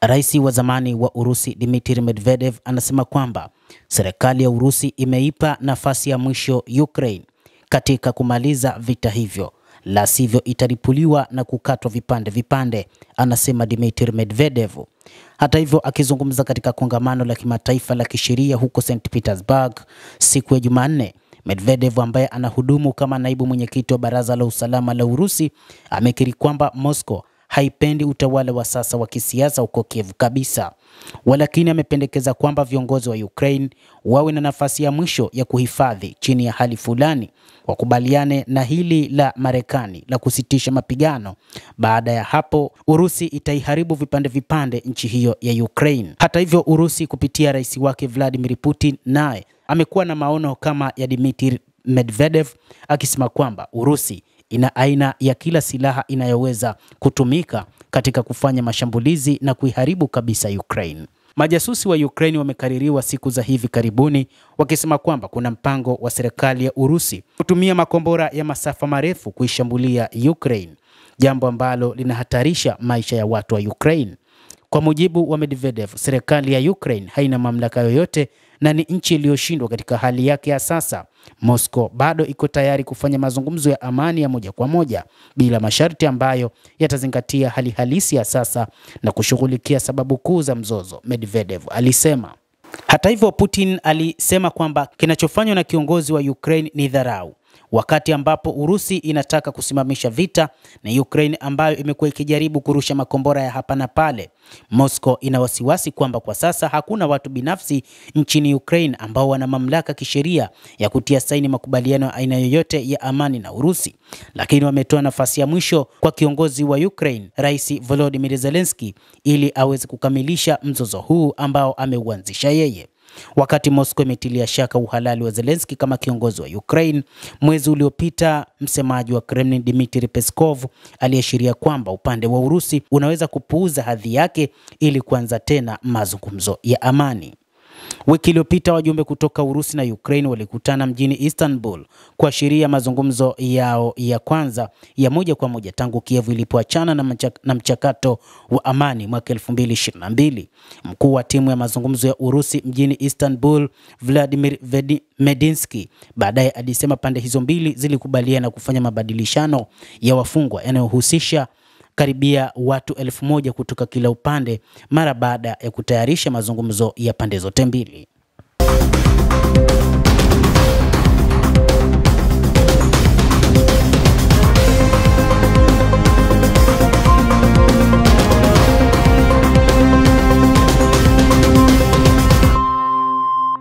Rais wa zamani wa Urusi Dmitry Medvedev anasema kwamba serikali ya Urusi imeipa nafasi ya mwisho Ukraine katika kumaliza vita hivyo, la sivyo itaripuliwa na kukatwa vipande vipande, anasema Dmitry Medvedev. Hata hivyo, akizungumza katika kongamano la kimataifa la kisheria huko St. Petersburg siku ya Jumanne, Medvedev ambaye anahudumu kama naibu mwenyekiti wa Baraza la Usalama la Urusi amekiri kwamba Moscow haipendi utawala wa sasa wa kisiasa huko Kiev kabisa. Walakini amependekeza kwamba viongozi wa Ukraine wawe na nafasi ya mwisho ya kuhifadhi chini ya hali fulani, wakubaliane na hili la Marekani la kusitisha mapigano. Baada ya hapo, Urusi itaiharibu vipande vipande nchi hiyo ya Ukraine. Hata hivyo, Urusi kupitia rais wake Vladimir Putin naye amekuwa na maono kama ya Dmitry Medvedev, akisema kwamba Urusi ina aina ya kila silaha inayoweza kutumika katika kufanya mashambulizi na kuiharibu kabisa Ukraine. Majasusi wa Ukraine wamekaririwa siku za hivi karibuni wakisema kwamba kuna mpango wa serikali ya Urusi kutumia makombora ya masafa marefu kuishambulia Ukraine, jambo ambalo linahatarisha maisha ya watu wa Ukraine. Kwa mujibu wa Medvedev, serikali ya Ukraine haina mamlaka yoyote na ni nchi iliyoshindwa katika hali yake ya sasa. Moscow bado iko tayari kufanya mazungumzo ya amani ya moja kwa moja bila masharti ambayo yatazingatia hali halisi ya sasa na kushughulikia sababu kuu za mzozo, Medvedev alisema. Hata hivyo, Putin alisema kwamba kinachofanywa na kiongozi wa Ukraine ni dharau, wakati ambapo Urusi inataka kusimamisha vita na Ukraine ambayo imekuwa ikijaribu kurusha makombora ya hapa na pale. Moscow ina wasiwasi kwamba kwa sasa hakuna watu binafsi nchini Ukraine ambao wana mamlaka kisheria ya kutia saini makubaliano ya aina yoyote ya amani na Urusi, lakini wametoa nafasi ya mwisho kwa kiongozi wa Ukraine, Rais Volodymyr Zelensky, ili aweze kukamilisha mzozo huu ambao ameuanzisha yeye. Wakati Moscow imetilia shaka uhalali wa Zelensky kama kiongozi wa Ukraine, mwezi uliopita msemaji wa Kremlin Dmitry Peskov aliashiria kwamba upande wa Urusi unaweza kupuuza hadhi yake ili kuanza tena mazungumzo ya amani. Wiki iliyopita wajumbe kutoka Urusi na Ukraine walikutana mjini Istanbul kuashiria mazungumzo yao ya kwanza ya moja kwa moja tangu Kiev ilipoachana na mchakato wa amani mwaka 2022. Mkuu wa timu ya mazungumzo ya Urusi mjini Istanbul, Vladimir Medinsky, baadaye alisema pande hizo mbili zilikubaliana kufanya mabadilishano ya wafungwa yanayohusisha karibia watu 1000 kutoka kila upande mara baada ya kutayarisha mazungumzo ya pande zote mbili.